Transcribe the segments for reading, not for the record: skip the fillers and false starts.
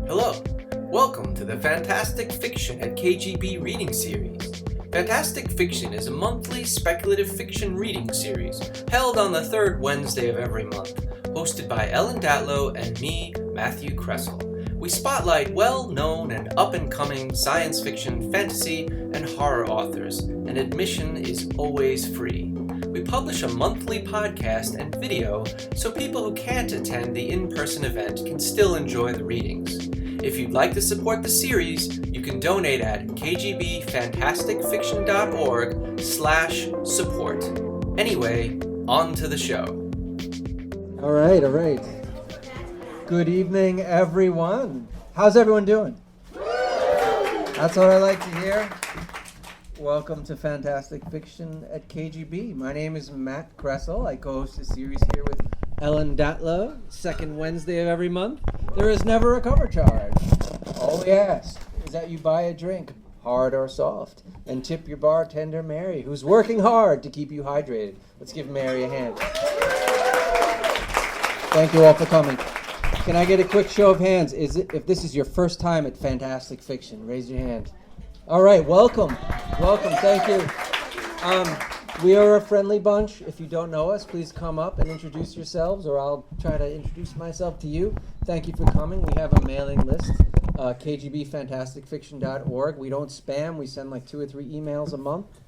Hello, welcome to the Fantastic Fiction at KGB reading series. Fantastic Fiction is a monthly speculative fiction reading series held on the third Wednesday of every month, hosted by Ellen Datlow and me, Matthew Kressel. We spotlight well-known and up-and-coming science fiction, fantasy, and horror authors, and admission is always free. We publish a monthly podcast and video so people who can't attend the in-person event can still enjoy the readings. If you'd like to support the series, you can donate at kgbfantasticfiction.org/support. Anyway, on to the show. All right. Good evening, everyone. How's everyone doing? That's what I like to hear. Welcome to Fantastic Fiction at KGB. My name is Matt Kressel. I co-host a series here with Ellen Datlow, second Wednesday of every month. There is never a cover charge. All we ask is that you buy a drink, hard or soft, and tip your bartender, Mary, who's working hard to keep you hydrated. Let's give Mary a hand. Thank you all for coming. Can I get a quick show of hands? If this is your first time at Fantastic Fiction, raise your hand. All right, welcome, thank you. We are a friendly bunch. If you don't know us, please come up and introduce yourselves, or I'll try to introduce myself to you. Thank you for coming. We have a mailing list, kgbfantasticfiction.org. We don't spam. We send like 2 or 3 emails a month.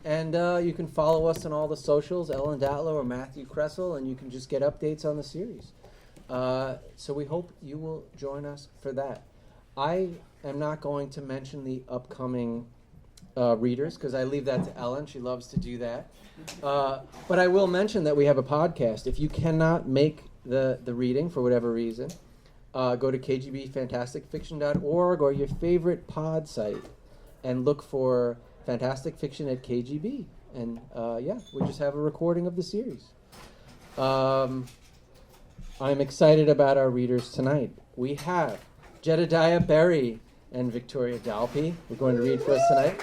And you can follow us on all the socials, Ellen Datlow or Matthew Kressel, and you can just get updates on the series. So we hope you will join us for that. I am not going to mention the upcoming readers, because I leave that to Ellen. She loves to do that. But I will mention that we have a podcast. If you cannot make the reading for whatever reason, go to kgbfantasticfiction.org or your favorite pod site and look for Fantastic Fiction at KGB. And we just have a recording of the series. I'm excited about our readers tonight. We have Jedediah Berry and Victoria Dalpe. We're going to read for us tonight.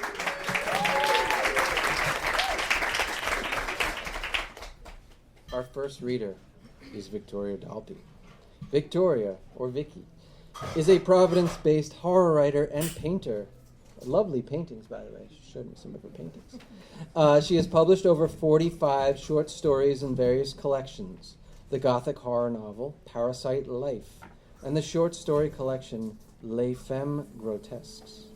Our first reader is Victoria Dalpe. Victoria, or Vicky, is a Providence-based horror writer and painter. Lovely paintings, by the way. She showed me some of her paintings. She has published over 45 short stories in various collections: the gothic horror novel Parasite Life and the short story collection Les Femmes Grotesques.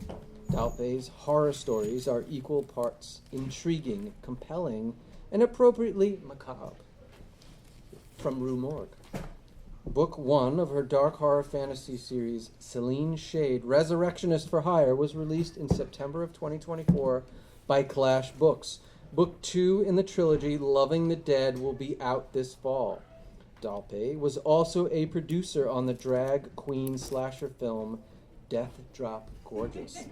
Dalpe's horror stories are equal parts intriguing, compelling, and appropriately macabre. From Rue Morgue. Book 1 of her dark horror fantasy series, Selene Shade, Resurrectionist for Hire, was released in September of 2024 by Clash Books. Book 2 in the trilogy, Loving the Dead, will be out this fall. Dalpe was also a producer on the drag queen slasher film Death Drop Gorgeous.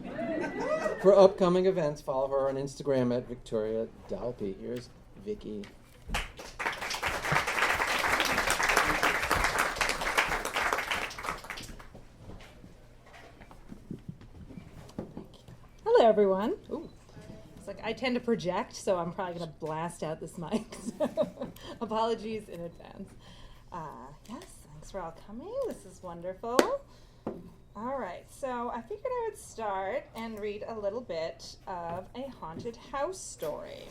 For upcoming events, follow her on Instagram at Victoria Dalpe. Here's Vicky. Hello, everyone. Ooh. It's like I tend to project, so I'm probably going to blast out this mic. So apologies in advance. Yes, thanks for all coming. This is wonderful. All right, so I figured I would start and read a little bit of a haunted house story.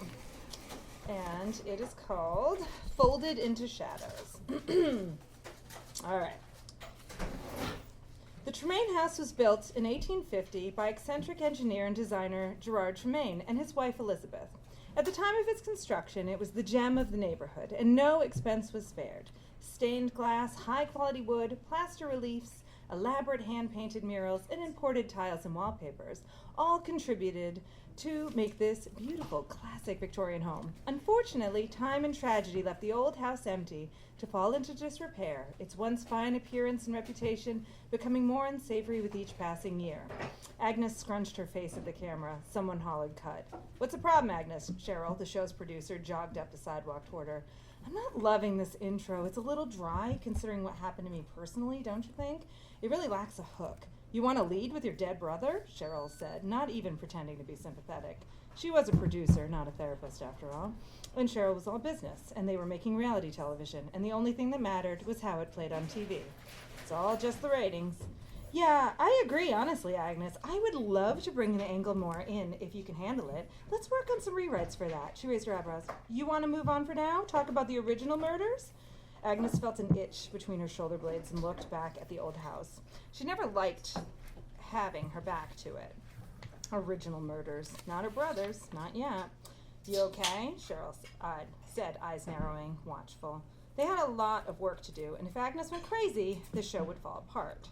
And it is called Folded into Shadows. All right. The Tremaine house was built in 1850 by eccentric engineer and designer Gerard Tremaine and his wife Elizabeth. At the time of its construction, it was the gem of the neighborhood, and no expense was spared. Stained glass, high-quality wood, plaster reliefs, elaborate hand-painted murals, and imported tiles and wallpapers all contributed to make this beautiful, classic Victorian home. Unfortunately, time and tragedy left the old house empty to fall into disrepair, its once fine appearance and reputation becoming more unsavory with each passing year. Agnes scrunched her face at the camera. Someone hollered cut. "What's the problem, Agnes?" Cheryl, the show's producer, jogged up the sidewalk toward her. "I'm not loving this intro. It's a little dry, considering what happened to me personally, don't you think? It really lacks a hook." "You want to lead with your dead brother?" Cheryl said, not even pretending to be sympathetic. She was a producer, not a therapist, after all. And Cheryl was all business, and they were making reality television, and the only thing that mattered was how it played on TV. It's all just the ratings. Yeah, I agree, honestly, Agnes. I would love to bring an angle more in if you can handle it. Let's work on some rewrites for that. She raised her eyebrows. You want to move on for now? Talk about the original murders? Agnes felt an itch between her shoulder blades and looked back at the old house. She never liked having her back to it. Original murders. Not her brother's. Not yet. You okay? Cheryl said, eyes narrowing, watchful. They had a lot of work to do, and if Agnes went crazy, the show would fall apart.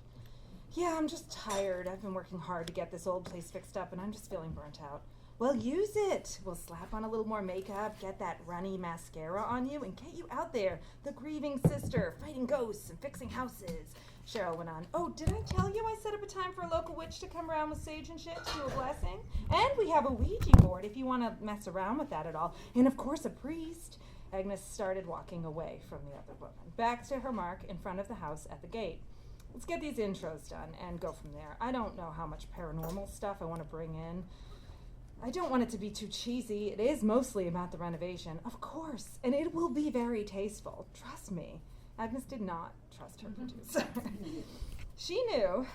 Yeah, I'm just tired. I've been working hard to get this old place fixed up, and I'm just feeling burnt out. Well, use it. We'll slap on a little more makeup, get that runny mascara on you, and get you out there. The grieving sister, fighting ghosts and fixing houses. Cheryl went on. Oh, did I tell you I set up a time for a local witch to come around with sage and shit to do a blessing? And we have a Ouija board if you want to mess around with that at all. And of course a priest. Agnes started walking away from the other woman, back to her mark in front of the house at the gate. Let's get these intros done and go from there. I don't know how much paranormal stuff I want to bring in. I don't want it to be too cheesy. It is mostly about the renovation, of course, and it will be very tasteful. Trust me. Agnes did not trust her producer. She knew,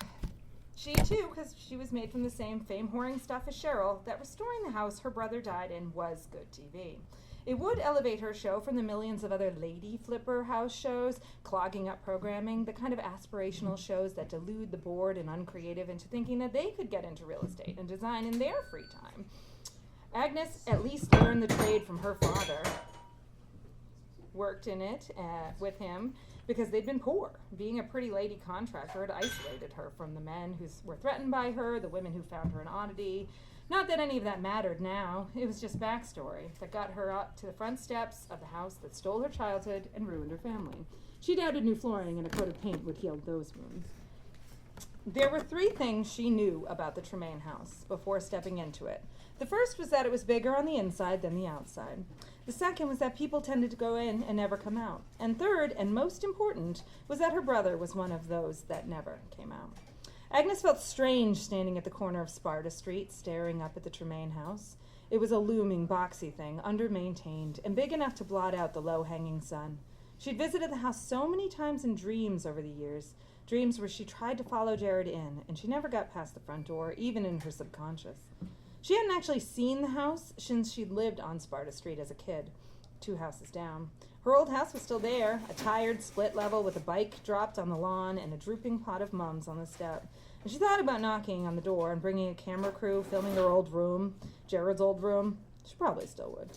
she too, because she was made from the same fame-whoring stuff as Cheryl, that restoring the house her brother died in was good TV. It would elevate her show from the millions of other lady flipper house shows, clogging up programming, the kind of aspirational shows that delude the bored and uncreative into thinking that they could get into real estate and design in their free time. Agnes at least learned the trade from her father, worked in it with him because they'd been poor. Being a pretty lady contractor had isolated her from the men who were threatened by her, the women who found her an oddity. Not that any of that mattered now. It was just backstory that got her up to the front steps of the house that stole her childhood and ruined her family. She doubted new flooring and a coat of paint would heal those wounds. There were 3 things she knew about the Tremaine house before stepping into it. The first was that it was bigger on the inside than the outside. The second was that people tended to go in and never come out. And third, and most important, was that her brother was one of those that never came out. Agnes felt strange standing at the corner of Sparta Street, staring up at the Tremaine house. It was a looming, boxy thing, under-maintained, and big enough to blot out the low-hanging sun. She'd visited the house so many times in dreams over the years, dreams where she tried to follow Jared in, and she never got past the front door, even in her subconscious. She hadn't actually seen the house since she'd lived on Sparta Street as a kid, 2 houses down. Her old house was still there, a tired split level with a bike dropped on the lawn and a drooping pot of mums on the step. And she thought about knocking on the door and bringing a camera crew, filming her old room, Jared's old room. She probably still would.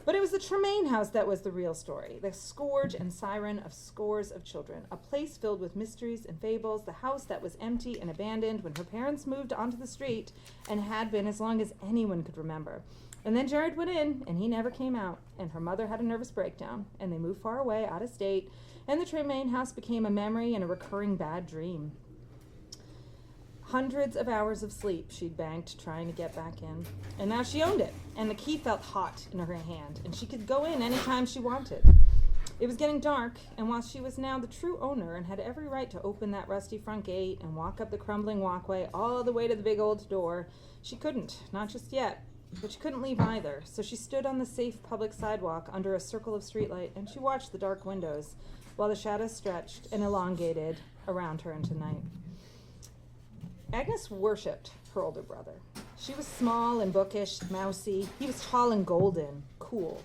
But it was the Tremaine house that was the real story, the scourge and siren of scores of children, a place filled with mysteries and fables, the house that was empty and abandoned when her parents moved onto the street and had been as long as anyone could remember. And then Jared went in, and he never came out, and her mother had a nervous breakdown, and they moved far away, out of state, and the Tremaine house became a memory and a recurring bad dream. Hundreds of hours of sleep she'd banked trying to get back in, and now she owned it, and the key felt hot in her hand, and she could go in anytime she wanted. It was getting dark, and while she was now the true owner and had every right to open that rusty front gate and walk up the crumbling walkway all the way to the big old door, she couldn't, not just yet. But she couldn't leave either, so she stood on the safe public sidewalk under a circle of streetlight, and she watched the dark windows while the shadows stretched and elongated around her into night. Agnes worshipped her older brother. She was small and bookish, mousy. He was tall and golden, cool.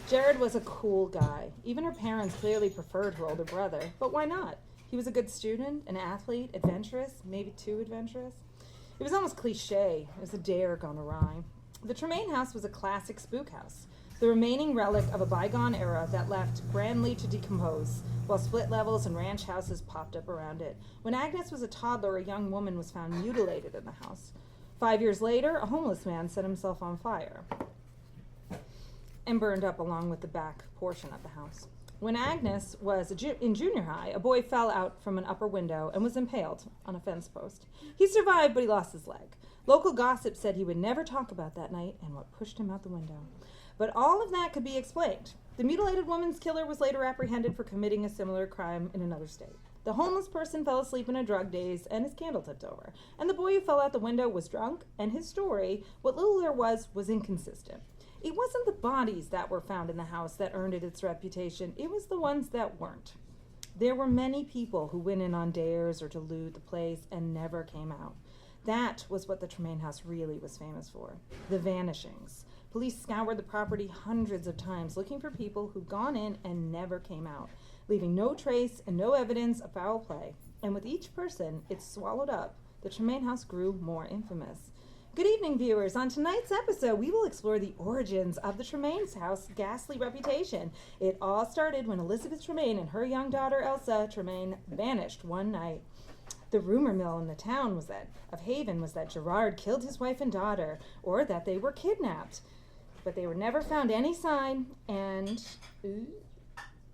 Jared was a cool guy. Even her parents clearly preferred her older brother, but why not? He was a good student, an athlete, adventurous, maybe too adventurous. It was almost cliche. It was a dare gone awry. The Tremaine house was a classic spook house, the remaining relic of a bygone era that left grandly to decompose, while split levels and ranch houses popped up around it. When Agnes was a toddler, a young woman was found mutilated in the house. 5 years later, a homeless man set himself on fire and burned up along with the back portion of the house. When Agnes was in junior high, a boy fell out from an upper window and was impaled on a fence post. He survived, but he lost his leg. Local gossip said he would never talk about that night and what pushed him out the window. But all of that could be explained. The mutilated woman's killer was later apprehended for committing a similar crime in another state. The homeless person fell asleep in a drug daze and his candle tipped over. And the boy who fell out the window was drunk, and his story, what little there was inconsistent. It wasn't the bodies that were found in the house that earned it its reputation. It was the ones that weren't. There were many people who went in on dares or to loot the place and never came out. That was what the Tremaine house really was famous for, the vanishings. Police scoured the property hundreds of times looking for people who'd gone in and never came out, leaving no trace and no evidence of foul play. And with each person it swallowed up, the Tremaine house grew more infamous. Good evening, viewers. On tonight's episode, we will explore the origins of the Tremaine's house ghastly reputation. It all started when Elizabeth Tremaine and her young daughter Elsa Tremaine vanished one night. The rumor mill in the town of Haven was that Gerard killed his wife and daughter, or that they were kidnapped. But they were never found any sign, and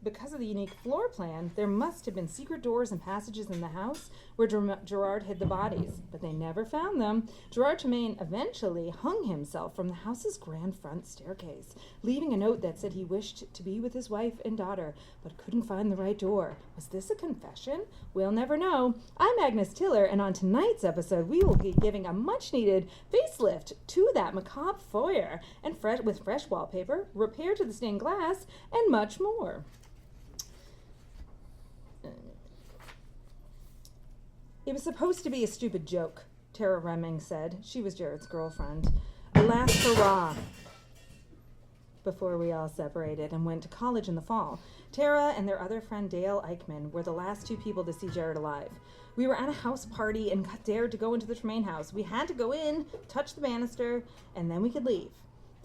because of the unique floor plan, there must have been secret doors and passages in the house where Gerard hid the bodies, but they never found them. Gerard Tremaine eventually hung himself from the house's grand front staircase, leaving a note that said he wished to be with his wife and daughter, but couldn't find the right door. Was this a confession? We'll never know. I'm Agnes Tiller, and on tonight's episode, we will be giving a much-needed facelift to that macabre foyer, and with fresh wallpaper, repair to the stained glass, and much more. It was supposed to be a stupid joke, Tara Remming said. She was Jared's girlfriend. A last hurrah before we all separated and went to college in the fall. Tara and their other friend Dale Eichmann were the last two people to see Jared alive. We were at a house party and got dared to go into the Tremaine house. We had to go in, touch the banister, and then we could leave.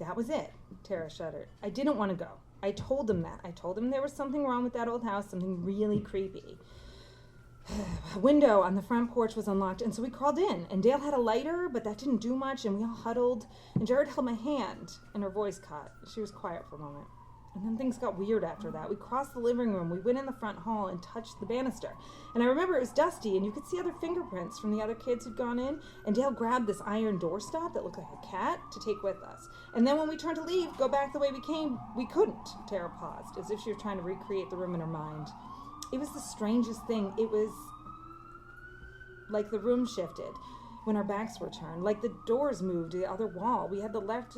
That was it. Tara shuddered. I didn't want to go. I told them that. I told them there was something wrong with that old house, something really creepy. A window on the front porch was unlocked, and so we crawled in, and Dale had a lighter, but that didn't do much, and we all huddled, and Jared held my hand, and her voice caught. She was quiet for a moment. And then things got weird after that. We crossed the living room, we went in the front hall and touched the banister. And I remember it was dusty, and you could see other fingerprints from the other kids who'd gone in, and Dale grabbed this iron doorstop that looked like a cat to take with us. And then when we turned to leave, go back the way we came, we couldn't. Tara paused, as if she was trying to recreate the room in her mind. It was the strangest thing. It was like the room shifted when our backs were turned, like the doors moved to the other wall. We had left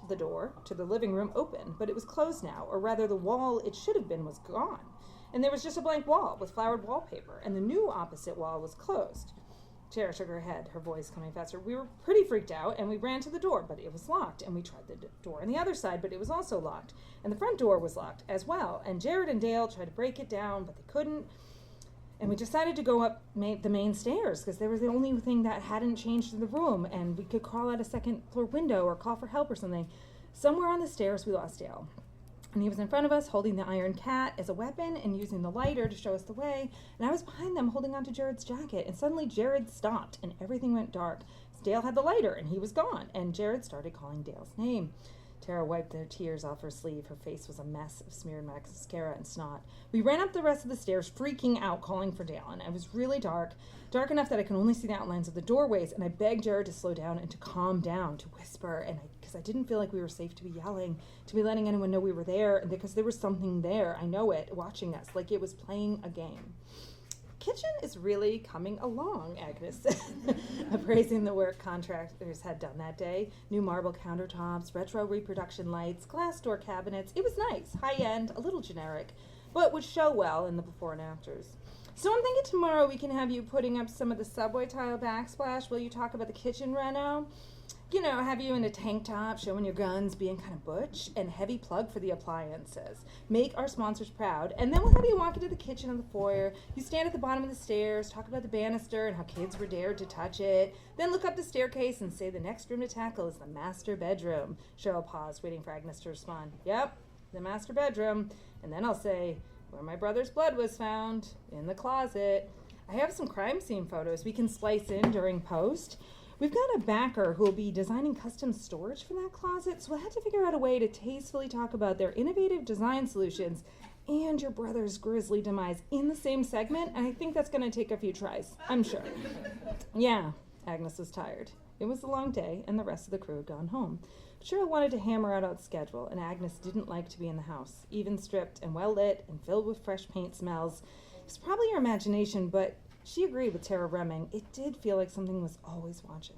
the door to the living room open, but it was closed now, or rather the wall it should have been was gone. And there was just a blank wall with flowered wallpaper, and the new opposite wall was closed. Tara shook her head, her voice coming faster. We were pretty freaked out, and we ran to the door, but it was locked. And we tried the door on the other side, but it was also locked. And the front door was locked as well. And Jared and Dale tried to break it down, but they couldn't. And we decided to go up the main stairs, because they were the only thing that hadn't changed in the room, and we could crawl out a second floor window or call for help or something. Somewhere on the stairs, we lost Dale. And he was in front of us, holding the iron cat as a weapon and using the lighter to show us the way. And I was behind them, holding onto Jared's jacket. And suddenly Jared stopped, and everything went dark. Dale had the lighter, and he was gone. And Jared started calling Dale's name. Tara wiped the tears off her sleeve. Her face was a mess of smeared mascara and snot. We ran up the rest of the stairs, freaking out, calling for Dale. And it was really dark enough that I could only see the outlines of the doorways. And I begged Jared to slow down and to calm down, to whisper. And because I didn't feel like we were safe to be yelling, to be letting anyone know we were there, and because there was something there, I know it, watching us, like it was playing a game. Kitchen is really coming along, Agnes said, appraising the work contractors had done that day. New marble countertops, retro reproduction lights, glass door cabinets. It was nice, high-end, a little generic, but would show well in the before and afters. So I'm thinking tomorrow we can have you putting up some of the subway tile backsplash while you talk about the kitchen reno. You know, have you in a tank top, showing your guns, being kind of butch, and heavy plug for the appliances. Make our sponsors proud. And then we'll have you walk into the kitchen and the foyer. You stand at the bottom of the stairs, talk about the banister and how kids were dared to touch it. Then look up the staircase and say the next room to tackle is the master bedroom. Cheryl paused, waiting for Agnes to respond. Yep, the master bedroom. And then I'll say, where my brother's blood was found, in the closet. I have some crime scene photos we can splice in during post. We've got a backer who will be designing custom storage for that closet, so we'll have to figure out a way to tastefully talk about their innovative design solutions and your brother's grisly demise in the same segment, and I think that's going to take a few tries, I'm sure. Yeah, Agnes was tired. It was a long day, and the rest of the crew had gone home. Cheryl wanted to hammer out a schedule, and Agnes didn't like to be in the house, even stripped and well-lit and filled with fresh paint smells. It was probably her imagination, but she agreed with Tara Remming. It did feel like something was always watching.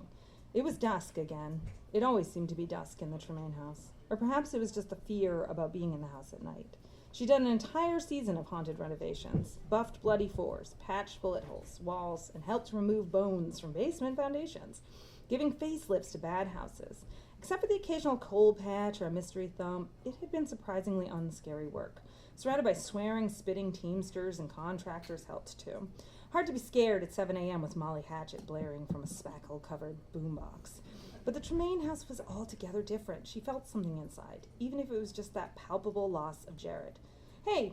It was dusk again. It always seemed to be dusk in the Tremaine house. Or perhaps it was just the fear about being in the house at night. She'd done an entire season of haunted renovations, buffed bloody floors, patched bullet holes, walls, and helped remove bones from basement foundations, giving facelifts to bad houses. Except for the occasional coal patch or a mystery thump, it had been surprisingly unscary work. Surrounded by swearing, spitting teamsters and contractors helped too. Hard to be scared at 7 a.m. with Molly Hatchet blaring from a spackle-covered boombox. But the Tremaine house was altogether different. She felt something inside, even if it was just that palpable loss of Jared. "Hey,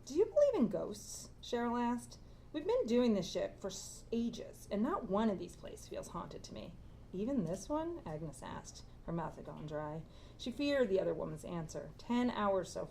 do you believe in ghosts?" Cheryl asked. "We've been doing this shit for ages, and not one of these places feels haunted to me." "Even this one?" Agnes asked. Her mouth had gone dry. She feared the other woman's answer. 10 houses so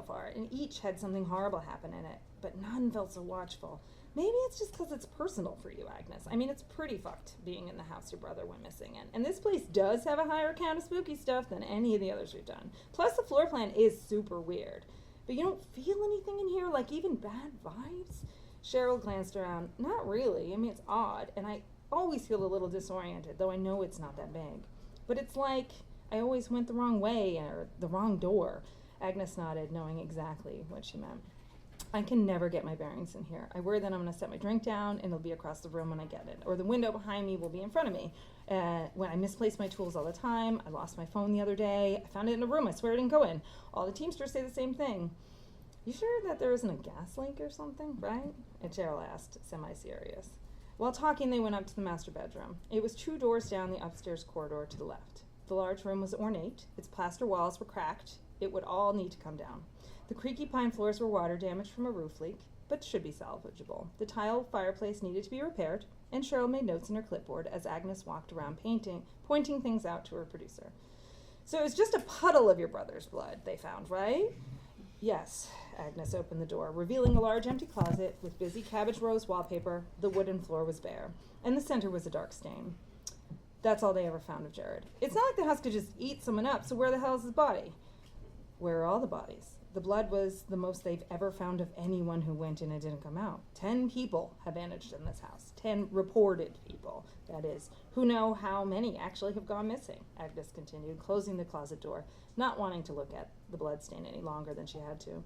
far, and each had something horrible happen in it, but none felt so watchful. "Maybe it's just because it's personal for you, Agnes. I mean, it's pretty fucked being in the house your brother went missing in. And this place does have a higher count of spooky stuff than any of the others we've done. Plus, the floor plan is super weird. But you don't feel anything in here, like even bad vibes?" Cheryl glanced around. "Not really. I mean, it's odd, and I always feel a little disoriented, though I know it's not that big. But it's like I always went the wrong way or the wrong door." Agnes nodded, knowing exactly what she meant. "I can never get my bearings in here. I worry that I'm going to set my drink down and it'll be across the room when I get it. Or the window behind me will be in front of me. When I misplace my tools all the time. I lost my phone the other day. I found it in a room I swear I didn't go in. All the Teamsters say the same thing." "You sure that there isn't a gas leak or something, right?" And Cheryl asked, semi-serious. While talking, they went up to the master bedroom. It was 2 doors down the upstairs corridor to the left. The large room was ornate. Its plaster walls were cracked. It would all need to come down. The creaky pine floors were water damaged from a roof leak, but should be salvageable. The tile fireplace needed to be repaired, and Cheryl made notes in her clipboard as Agnes walked around pointing things out to her producer. "So it was just a puddle of your brother's blood they found, right?" "Yes." Agnes opened the door, revealing a large empty closet with busy cabbage rose wallpaper. The wooden floor was bare, and the center was a dark stain. That's all they ever found of Jared. "It's not like the house could just eat someone up, so where the hell is his body?" "Where are all the bodies? The blood was the most they've ever found of anyone who went in and didn't come out. 10 people have vanished in this house. 10 reported people, that is. Who know how many actually have gone missing," Agnes continued, closing the closet door, not wanting to look at the blood stain any longer than she had to.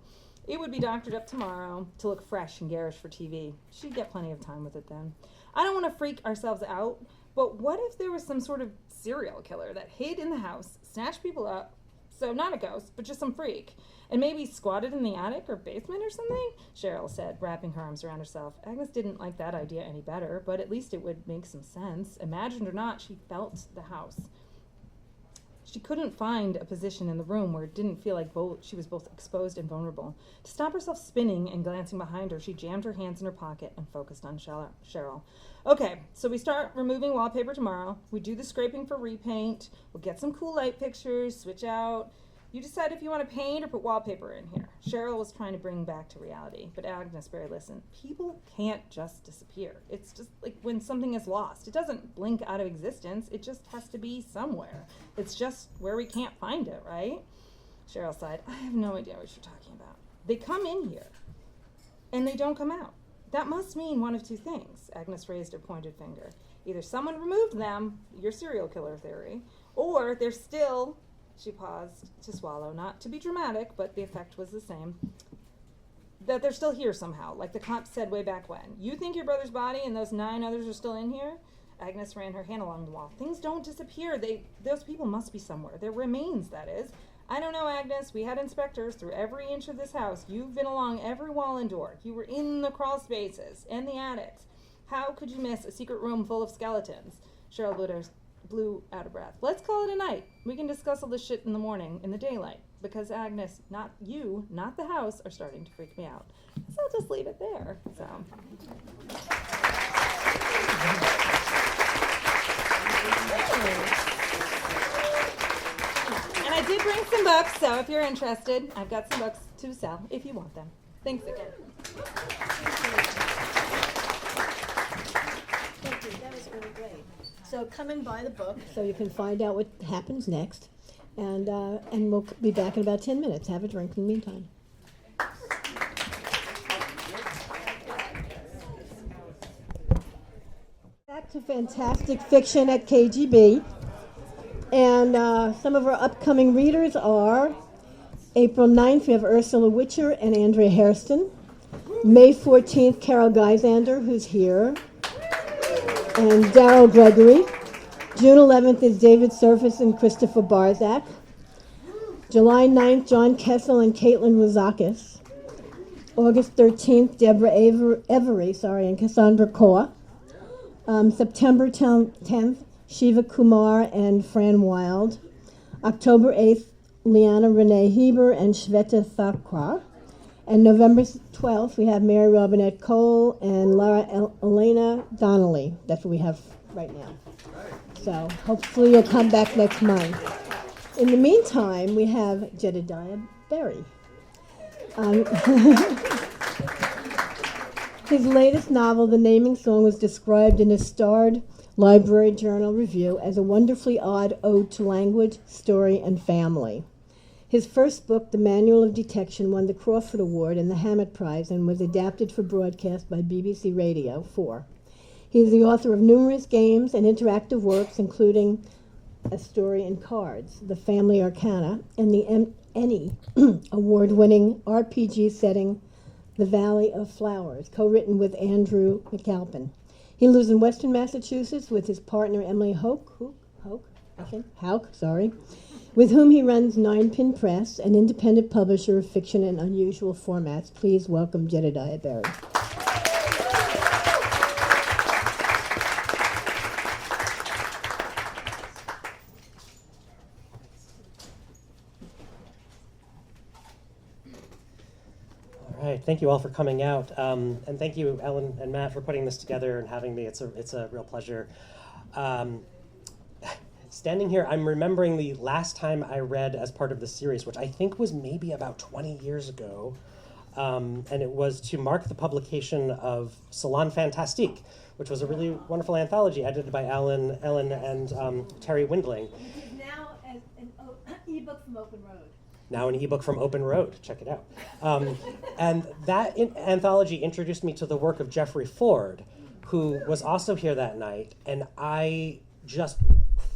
"It would be doctored up tomorrow to look fresh and garish for TV. She'd get plenty of time with it then. I don't want to freak ourselves out, but what if there was some sort of serial killer that hid in the house, snatched people up, so not a ghost, but just some freak, and maybe squatted in the attic or basement or something?" Cheryl said, wrapping her arms around herself. Agnes didn't like that idea any better, but at least it would make some sense. Imagined or not, she felt the house. She couldn't find a position in the room where it didn't feel like she was both exposed and vulnerable. To stop herself spinning and glancing behind her, she jammed her hands in her pocket and focused on Cheryl. "Okay, so we start removing wallpaper tomorrow. We do the scraping for repaint. We'll get some cool light pictures, switch out. You decide if you want to paint or put wallpaper in here." Cheryl was trying to bring back to reality, but Agnes Berry listened. "People can't just disappear. It's just like when something is lost. It doesn't blink out of existence. It just has to be somewhere. It's just where we can't find it, right?" Cheryl sighed. "I have no idea what you're talking about. They come in here, and they don't come out. That must mean one of 2 things." Agnes raised her pointed finger. "Either someone removed them, your serial killer theory, or they're still..." She paused to swallow, not to be dramatic, but the effect was the same. "That they're still here somehow, like the cops said way back when. You think your brother's body and those 9 others are still in here?" Agnes ran her hand along the wall. "Things don't disappear. Those people must be somewhere. Their remains, that is. I don't know, Agnes. We had inspectors through every inch of this house. You've been along every wall and door. You were in the crawl spaces and the attics. How could you miss a secret room full of skeletons?" Cheryl blew out of breath. "Let's call it a night. We can discuss all this shit in the morning, in the daylight. Because Agnes, not you, not the house, are starting to freak me out." So I'll just leave it there. So. And I did bring some books, so if you're interested, I've got some books to sell if you want them. Thanks again. Thank you. That was really great. So come and buy the book so you can find out what happens next. And we'll be back in about 10 minutes. Have a drink in the meantime. Back to Fantastic Fiction at KGB. And some of our upcoming readers are April 9th, we have Ursula Witcher and Andrea Hairston. May 14th, Carol Geisander, who's here, and Daryl Gregory. June 11th is David Surface and Christopher Barzak. July 9th, John Kessel and Caitlin Rozakis. August 13th, Deborah Every, and Cassandra Kaur. September 10th, Shiva Kumar and Fran Wild. October 8th, Liana Renee Heber and Shveta Thakrar. And November 12th, we have Mary Robinette Cole and Lara Elena Donnelly. That's what we have right now. So hopefully you'll come back next month. In the meantime, we have Jedediah Berry. His latest novel, The Naming Song, was described in a starred Library Journal review as a wonderfully odd ode to language, story, and family. His first book, The Manual of Detection, won the Crawford Award and the Hammett Prize and was adapted for broadcast by BBC Radio 4. He is the author of numerous games and interactive works, including A Story in Cards, The Family Arcana, and the Ennie Award-winning RPG setting, The Valley of Flowers, co-written with Andrew McAlpine. He lives in Western Massachusetts with his partner Emily Houk, with whom he runs Ninepin Press, an independent publisher of fiction in unusual formats. Please welcome Jedediah Berry. Thank you all for coming out, and thank you, Ellen and Matt, for putting this together and having me. It's a real pleasure. Standing here, I'm remembering the last time I read as part of the series, which I think was maybe about 20 years ago, and it was to mark the publication of Salon Fantastique, which was a really wonderful anthology edited by Ellen, and Terry Windling. This is now an ebook from Open Road. Now an ebook from Open Road. Check it out. And that anthology introduced me to the work of Jeffrey Ford, who was also here that night. And I just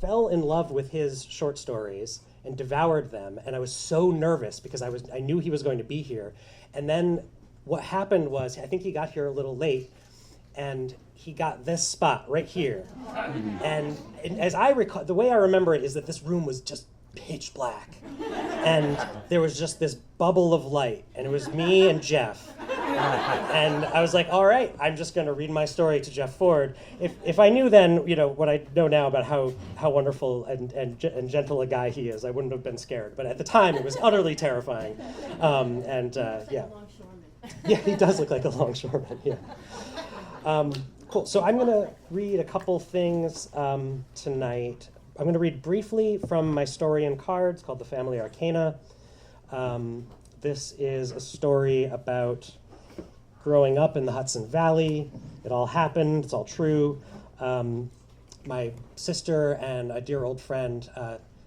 fell in love with his short stories and devoured them. And I was so nervous because I knew he was going to be here. And then what happened was, I think he got here a little late, and he got this spot right here. And as I recall, the way I remember it is that this room was just pitch black, and there was just this bubble of light, and it was me and Jeff, and I was like, all right, I'm just going to read my story to Jeff Ford. If I knew then, what I know now about how wonderful and gentle a guy he is, I wouldn't have been scared, but at the time it was utterly terrifying. Yeah, he does look like a longshoreman. Yeah. Cool. So I'm going to read a couple things tonight. I'm going to read briefly from my story in cards called The Family Arcana. This is a story about growing up in the Hudson Valley. It all happened. It's all true. My sister and a dear old friend,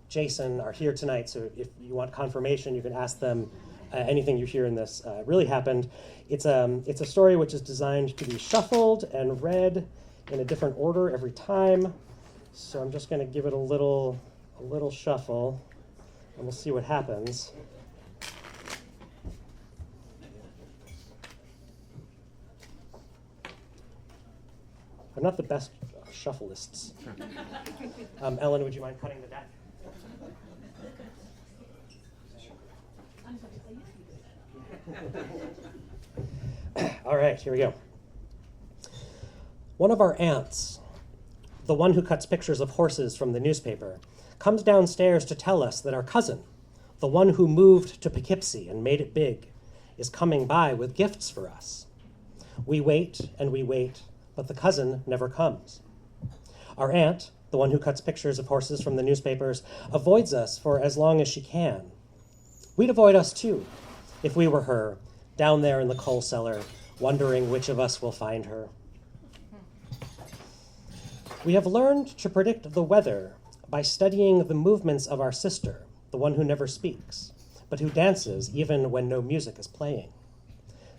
Jason, are here tonight, so if you want confirmation, you can ask them anything you hear in this really happened. It's a story which is designed to be shuffled and read in a different order every time. So I'm just going to give it a little shuffle, and we'll see what happens. I'm not the best shuffleists. Ellen, would you mind cutting the deck? All right, here we go. One of our aunts, the one who cuts pictures of horses from the newspaper, comes downstairs to tell us that our cousin, the one who moved to Poughkeepsie and made it big, is coming by with gifts for us. We wait and we wait, but the cousin never comes. Our aunt, the one who cuts pictures of horses from the newspapers, avoids us for as long as she can. We'd avoid us too, if we were her, down there in the coal cellar, wondering which of us will find her. We have learned to predict the weather by studying the movements of our sister, the one who never speaks, but who dances even when no music is playing.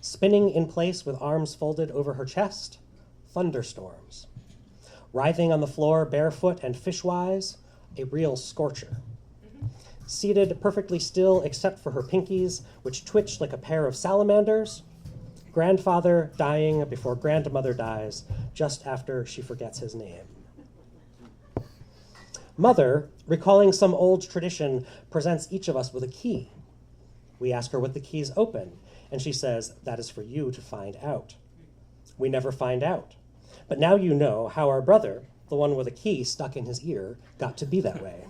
Spinning in place with arms folded over her chest, thunderstorms. Writhing on the floor barefoot and fishwise, a real scorcher. seated perfectly still except for her pinkies, which twitch like a pair of salamanders. Grandfather dying before grandmother dies, just after she forgets his name. Mother, recalling some old tradition, presents each of us with a key. We ask her what the keys open, and she says, "That is for you to find out." We never find out. But now you know how our brother, the one with a key stuck in his ear, got to be that way.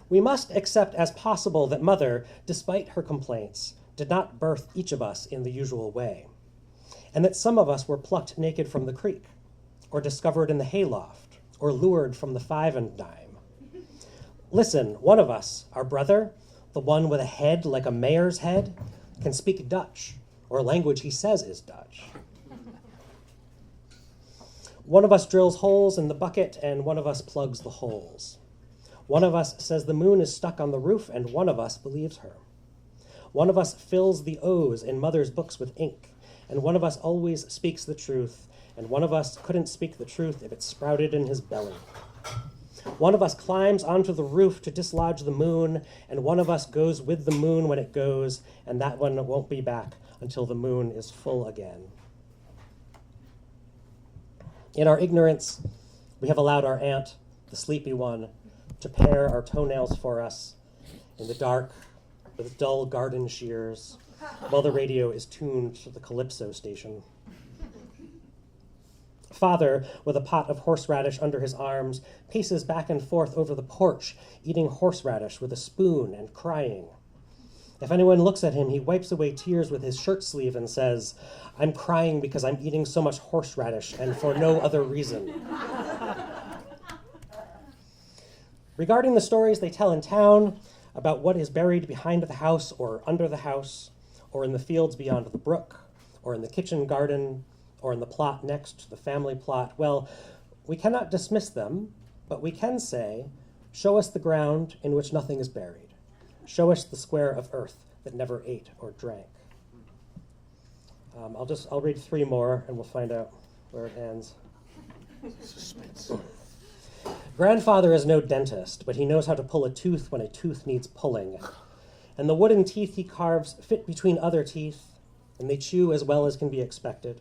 We must accept as possible that Mother, despite her complaints, did not birth each of us in the usual way, and that some of us were plucked naked from the creek, or discovered in the hayloft, or lured from the 5 and dime. Listen, one of us, our brother, the one with a head like a mayor's head, can speak Dutch, or language he says is Dutch. One of us drills holes in the bucket, and one of us plugs the holes. One of us says the moon is stuck on the roof, and one of us believes her. One of us fills the O's in Mother's books with ink, and one of us always speaks the truth, and one of us couldn't speak the truth if it sprouted in his belly. One of us climbs onto the roof to dislodge the moon, and one of us goes with the moon when it goes, and that one won't be back until the moon is full again. In our ignorance, we have allowed our aunt, the sleepy one, to pare our toenails for us in the dark with dull garden shears while the radio is tuned to the Calypso station. Father, with a pot of horseradish under his arms, paces back and forth over the porch, eating horseradish with a spoon and crying. If anyone looks at him, he wipes away tears with his shirt sleeve and says, "I'm crying because I'm eating so much horseradish and for no other reason." Regarding the stories they tell in town about what is buried behind the house or under the house, or in the fields beyond the brook, or in the kitchen garden, or in the plot next to the family plot, well, we cannot dismiss them, but we can say, show us the ground in which nothing is buried. Show us the square of earth that never ate or drank. I'll read 3 more, and we'll find out where it ends. Suspense. Grandfather is no dentist, but he knows how to pull a tooth when a tooth needs pulling. And the wooden teeth he carves fit between other teeth, and they chew as well as can be expected.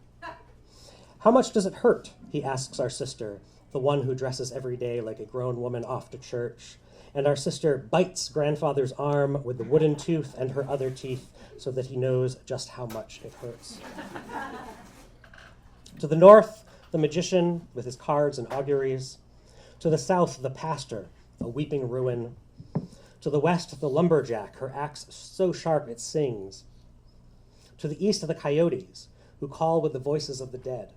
How much does it hurt? He asks our sister, the one who dresses every day like a grown woman off to church. And our sister bites grandfather's arm with the wooden tooth and her other teeth so that he knows just how much it hurts. To the north, the magician with his cards and auguries. To the south, the pastor, a weeping ruin. To the west, the lumberjack, her axe so sharp it sings. To the east, the coyotes, who call with the voices of the dead.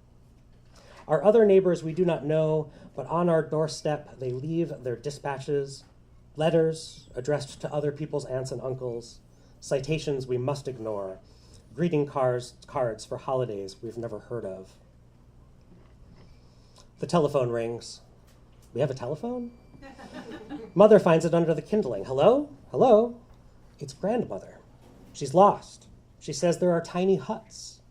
Our other neighbors we do not know, but on our doorstep they leave their dispatches, letters addressed to other people's aunts and uncles, citations we must ignore, greeting cards for holidays we've never heard of. The telephone rings. We have a telephone? Mother finds it under the kindling. Hello? Hello? It's grandmother. She's lost. She says there are tiny huts.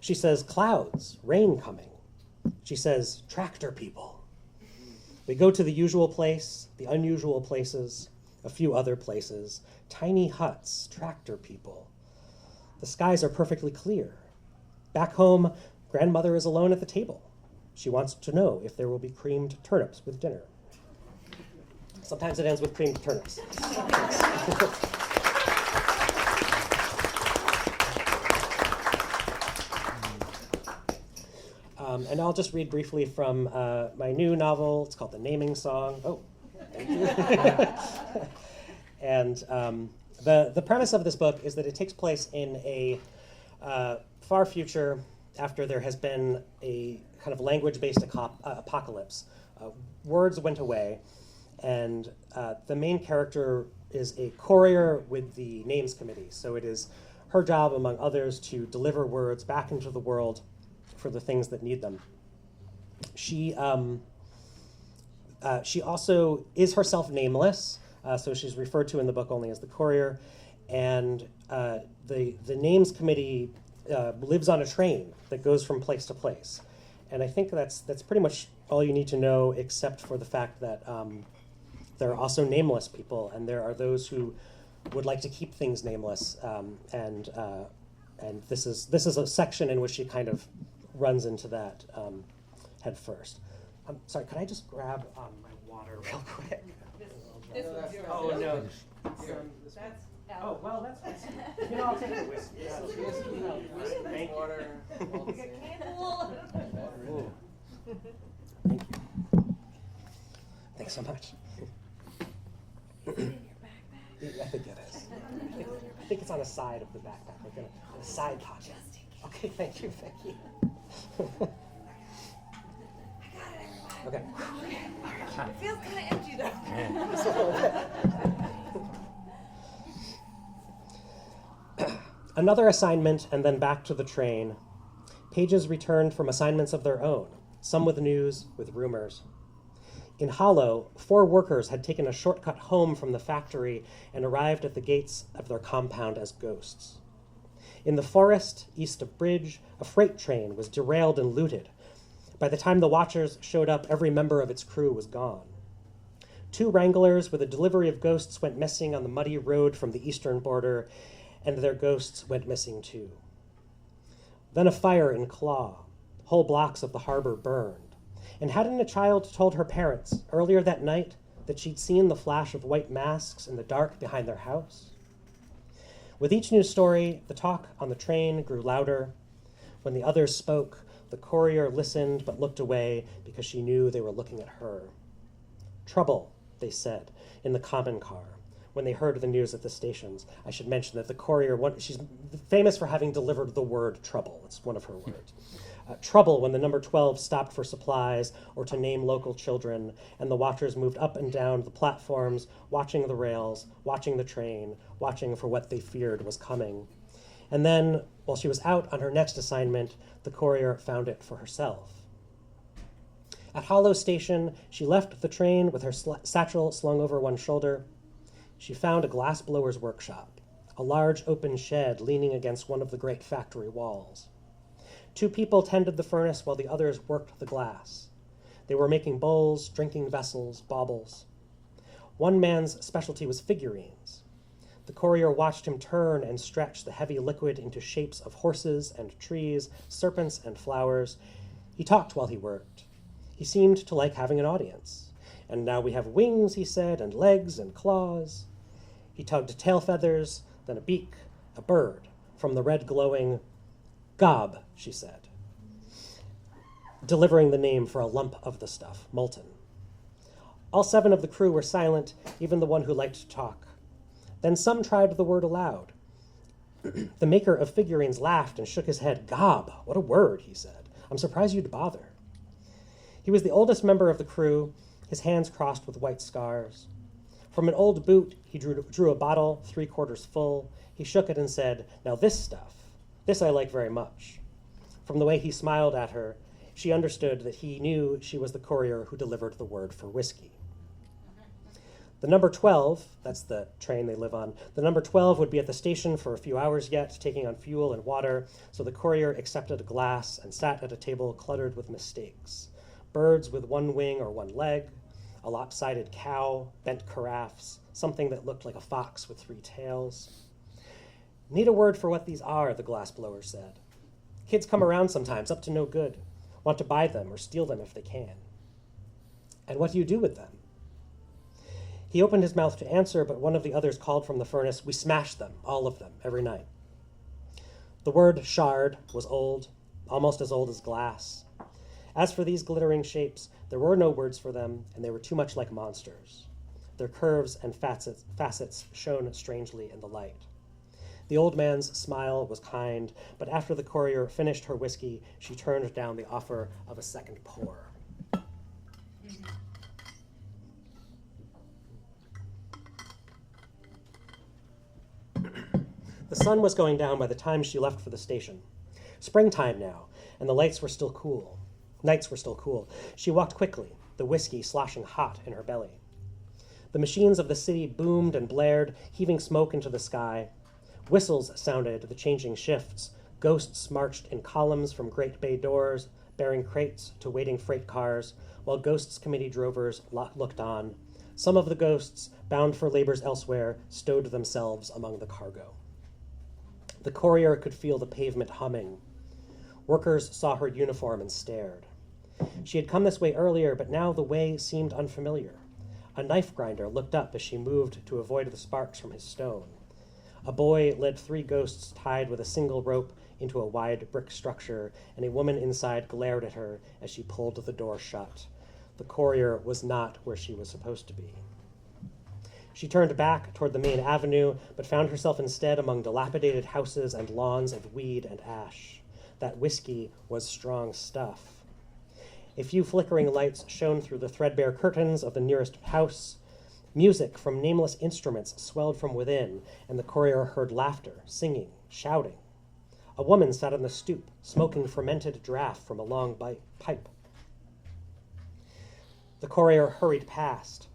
She says clouds, rain coming. She says tractor people. We go to the usual place, the unusual places, a few other places, tiny huts, tractor people. The skies are perfectly clear. Back home, grandmother is alone at the table. She wants to know if there will be creamed turnips with dinner. Sometimes it ends with creamed turnips. And I'll just read briefly from my new novel. It's called The Naming Song. Oh, thank you. And the premise of this book is that it takes place in a far future after there has been a kind of language-based apocalypse. Words went away, and the main character is a courier with the names committee. So it is her job, among others, to deliver words back into the world for the things that need them. She also is herself nameless, so she's referred to in the book only as the courier, and the names committee lives on a train that goes from place to place. And I think that's pretty much all you need to know, except for the fact that There are also nameless people, and there are those who would like to keep things nameless. And this is a section in which she kind of runs into that head first. I'm sorry, could I just grab my water real quick? Oh, no. Oh, well, that's you know, I'll take the whiskey. Thank you. Water. Ooh. Thank you. Thanks so much. I think it is. I think it's on the side of the backpack, like in a side pocket. Okay, thank you, Vicky. Okay. It feels kind of empty though. Another assignment, and then back to the train. Pages returned from assignments of their own, some with news, with rumors. In Hollow, 4 workers had taken a shortcut home from the factory and arrived at the gates of their compound as ghosts. In the forest, east of Bridge, a freight train was derailed and looted. By the time the Watchers showed up, every member of its crew was gone. 2 wranglers with a delivery of ghosts went missing on the muddy road from the eastern border, and their ghosts went missing too. Then a fire in Claw. Whole blocks of the harbor burned. And hadn't a child told her parents earlier that night that she'd seen the flash of white masks in the dark behind their house? With each new story, the talk on the train grew louder. When the others spoke, the courier listened but looked away because she knew they were looking at her. Trouble, they said, in the common car. When they heard the news at the stations, I should mention that the courier, she's famous for having delivered the word trouble. It's one of her words. Trouble when the number 12 stopped for supplies or to name local children, and the Watchers moved up and down the platforms, watching the rails, watching the train, watching for what they feared was coming. And then, while she was out on her next assignment, the courier found it for herself. At Hollow Station, she left the train with her satchel slung over one shoulder. She found a glassblower's workshop, a large open shed leaning against one of the great factory walls. 2 people tended the furnace while the others worked the glass. They were making bowls, drinking vessels, baubles. One man's specialty was figurines. The courier watched him turn and stretch the heavy liquid into shapes of horses and trees, serpents and flowers. He talked while he worked. He seemed to like having an audience. And now we have wings, he said, and legs and claws. He tugged tail feathers, then a beak, a bird, from the red glowing gob, she said, delivering the name for a lump of the stuff, molten. All 7 of the crew were silent, even the one who liked to talk. Then some tried the word aloud. The maker of figurines laughed and shook his head. Gob, what a word, he said. I'm surprised you'd bother. He was the oldest member of the crew, his hands crossed with white scars. From an old boot, he drew a bottle 3/4 full. He shook it and said, now this stuff, this I like very much. From the way he smiled at her, she understood that he knew she was the courier who delivered the word for whiskey. The number 12, that's the train they live on, the number 12 would be at the station for a few hours yet, taking on fuel and water, so the courier accepted a glass and sat at a table cluttered with mistakes. Birds with 1 wing or 1 leg, a lopsided cow, bent carafes, something that looked like a fox with 3 tails. Need a word for what these are, the glassblower said. Kids come around sometimes, up to no good, want to buy them or steal them if they can. And what do you do with them? He opened his mouth to answer, but one of the others called from the furnace, we smash them, all of them, every night. The word shard was old, almost as old as glass. As for these glittering shapes, there were no words for them, and they were too much like monsters. Their curves and facets shone strangely in the light. The old man's smile was kind, but after the courier finished her whiskey, she turned down the offer of a second pour. The sun was going down by the time she left for the station. Springtime now, and the lights were still cool. Nights were still cool. She walked quickly, the whiskey sloshing hot in her belly. The machines of the city boomed and blared, heaving smoke into the sky. Whistles sounded the changing shifts. Ghosts marched in columns from great bay doors, bearing crates to waiting freight cars, while Ghosts Committee drovers looked on, Some of the ghosts, bound for labors elsewhere, stowed themselves among the cargo. The courier could feel the pavement humming. Workers saw her uniform and stared. She had come this way earlier, but now the way seemed unfamiliar. A knife grinder looked up as she moved to avoid the sparks from his stone. A boy led 3 ghosts tied with a single rope into a wide brick structure, and a woman inside glared at her as she pulled the door shut. The courier was not where she was supposed to be. She turned back toward the main avenue, but found herself instead among dilapidated houses and lawns of weed and ash. That whiskey was strong stuff. A few flickering lights shone through the threadbare curtains of the nearest house. Music from nameless instruments swelled from within, and the courier heard laughter, singing, shouting. A woman sat on the stoop, smoking fermented draff from a long pipe. The courier hurried past.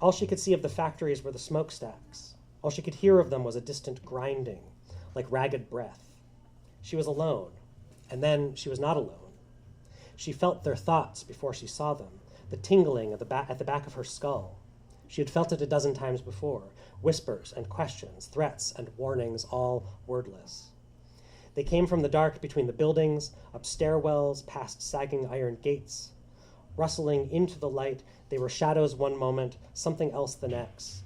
All she could see of the factories were the smokestacks. All she could hear of them was a distant grinding, like ragged breath. She was alone, and then she was not alone. She felt their thoughts before she saw them, the tingling at the back of her skull. She had felt it a dozen times before, whispers and questions, threats and warnings, all wordless. They came from the dark between the buildings, up stairwells, past sagging iron gates. Rustling into the light, they were shadows one moment, something else the next.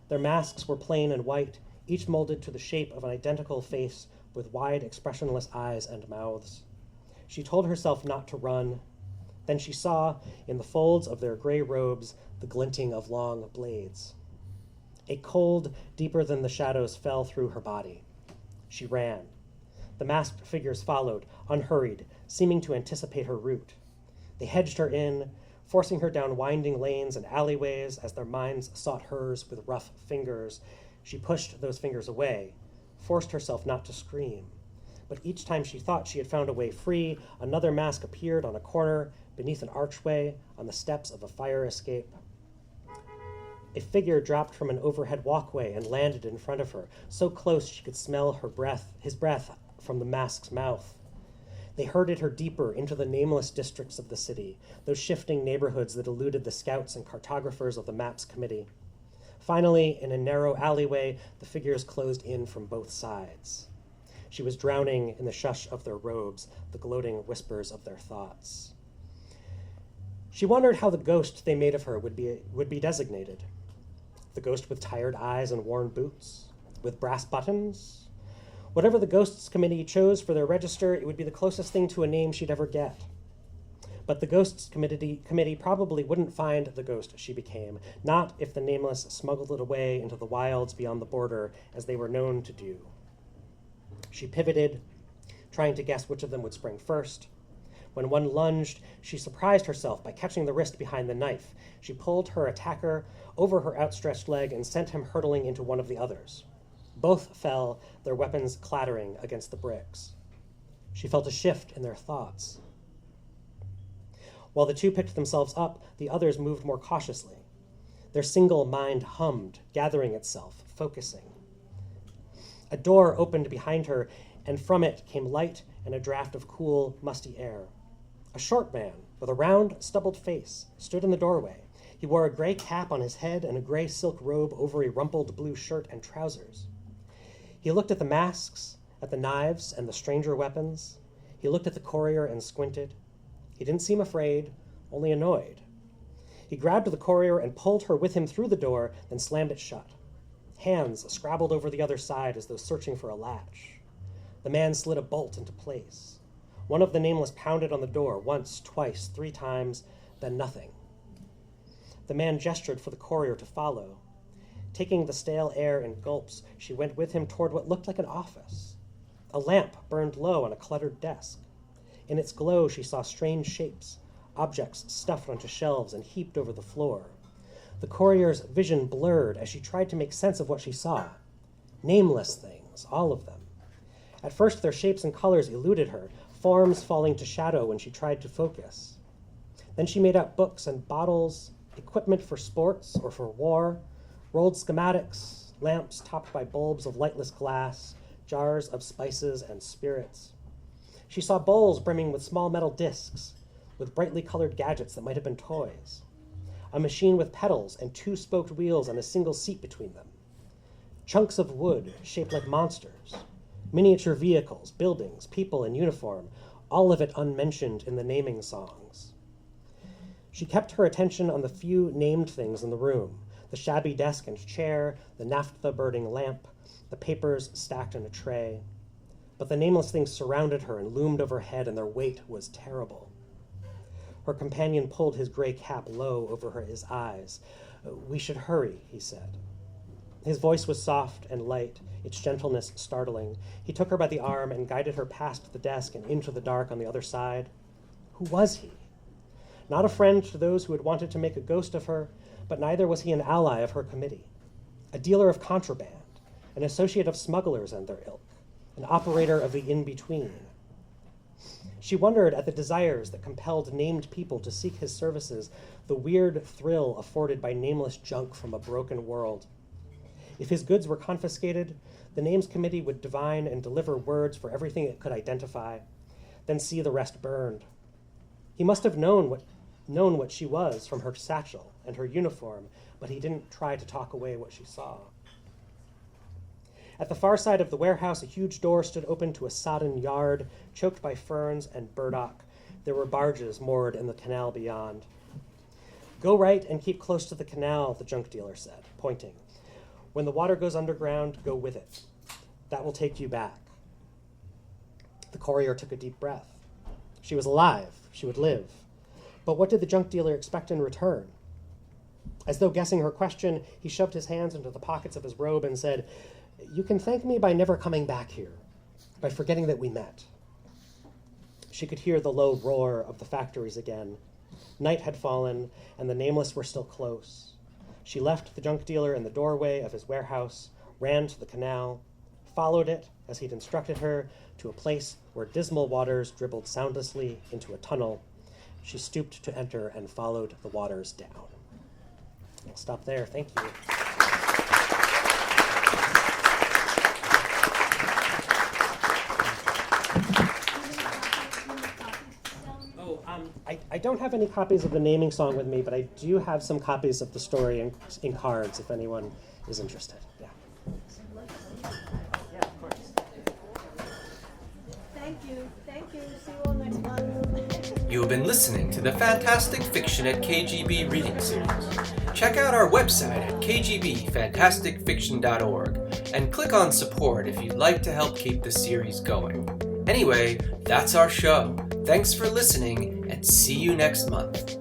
Their masks were plain and white, each molded to the shape of an identical face with wide, expressionless eyes and mouths. She told herself not to run. Then she saw, in the folds of their gray robes, the glinting of long blades. A cold, deeper than the shadows, fell through her body. She ran. The masked figures followed, unhurried, seeming to anticipate her route. They hedged her in, forcing her down winding lanes and alleyways as their minds sought hers with rough fingers. She pushed those fingers away, forced herself not to scream. But each time she thought she had found a way free, another mask appeared on a corner, beneath an archway, on the steps of a fire escape. A figure dropped from an overhead walkway and landed in front of her, so close she could smell his breath from the mask's mouth. They herded her deeper into the nameless districts of the city, those shifting neighborhoods that eluded the scouts and cartographers of the Maps Committee. Finally, in a narrow alleyway, the figures closed in from both sides. She was drowning in the shush of their robes, the gloating whispers of their thoughts. She wondered how the ghost they made of her would be designated. The ghost with tired eyes and worn boots? With brass buttons? Whatever the Ghosts Committee chose for their register, it would be the closest thing to a name she'd ever get. But the Ghosts Committee probably wouldn't find the ghost she became, not if the Nameless smuggled it away into the wilds beyond the border, as they were known to do. She pivoted, trying to guess which of them would spring first. When one lunged, she surprised herself by catching the wrist behind the knife. She pulled her attacker over her outstretched leg and sent him hurtling into one of the others. Both fell, their weapons clattering against the bricks. She felt a shift in their thoughts. While the two picked themselves up, the others moved more cautiously. Their single mind hummed, gathering itself, focusing. A door opened behind her, and from it came light and a draft of cool, musty air. A short man, with a round, stubbled face, stood in the doorway. He wore a gray cap on his head and a gray silk robe over a rumpled blue shirt and trousers. He looked at the masks, at the knives and the stranger weapons. He looked at the courier and squinted. He didn't seem afraid, only annoyed. He grabbed the courier and pulled her with him through the door, then slammed it shut. Hands scrabbled over the other side as though searching for a latch. The man slid a bolt into place. One of the Nameless pounded on the door once, twice, 3 times, then nothing. The man gestured for the courier to follow. Taking the stale air in gulps, she went with him toward what looked like an office. A lamp burned low on a cluttered desk. In its glow, she saw strange shapes, objects stuffed onto shelves and heaped over the floor. The courier's vision blurred as she tried to make sense of what she saw. Nameless things, all of them. At first, their shapes and colors eluded her, forms falling to shadow when she tried to focus. Then she made out books and bottles, equipment for sports or for war, rolled schematics, lamps topped by bulbs of lightless glass, jars of spices and spirits. She saw bowls brimming with small metal discs, with brightly colored gadgets that might have been toys. a machine with pedals and 2 spoked wheels and a single seat between them. Chunks of wood shaped like monsters, miniature vehicles, buildings, people in uniform, all of it unmentioned in the naming songs. She kept her attention on the few named things in the room, the shabby desk and chair, the naphtha-burning lamp, the papers stacked in a tray. But the nameless things surrounded her and loomed overhead, and their weight was terrible. Her companion pulled his gray cap low over his eyes. "We should hurry," he said. His voice was soft and light, its gentleness startling. He took her by the arm and guided her past the desk and into the dark on the other side. Who was he? Not a friend to those who had wanted to make a ghost of her, but neither was he an ally of her committee. A dealer of contraband, an associate of smugglers and their ilk, an operator of the in-between. She wondered at the desires that compelled named people to seek his services, the weird thrill afforded by nameless junk from a broken world. If his goods were confiscated, the names committee would divine and deliver words for everything it could identify, then see the rest burned. He must have known what she was from her satchel and her uniform, but he didn't try to talk away what she saw. At the far side of the warehouse, a huge door stood open to a sodden yard, choked by ferns and burdock. There were barges moored in the canal beyond. "Go right and keep close to the canal," the junk dealer said, pointing. "When the water goes underground, go with it. That will take you back." The courier took a deep breath. She was alive. She would live. But what did the junk dealer expect in return? As though guessing her question, he shoved his hands into the pockets of his robe and said, "You can thank me by never coming back here, by forgetting that we met." She could hear the low roar of the factories again. Night had fallen, and the nameless were still close. She left the junk dealer in the doorway of his warehouse, ran to the canal, followed it, as he'd instructed her, to a place where dismal waters dribbled soundlessly into a tunnel. She stooped to enter and followed the waters down. I'll stop there. Thank you. I don't have any copies of the naming song with me, but I do have some copies of the story in cards if anyone is interested. Yeah. Yeah, of course. Thank you. See you all next month. You have been listening to the Fantastic Fiction at KGB reading series. Check out our website at kgbfantasticfiction.org and click on support if you'd like to help keep the series going. Anyway, that's our show. Thanks for listening, and see you next month.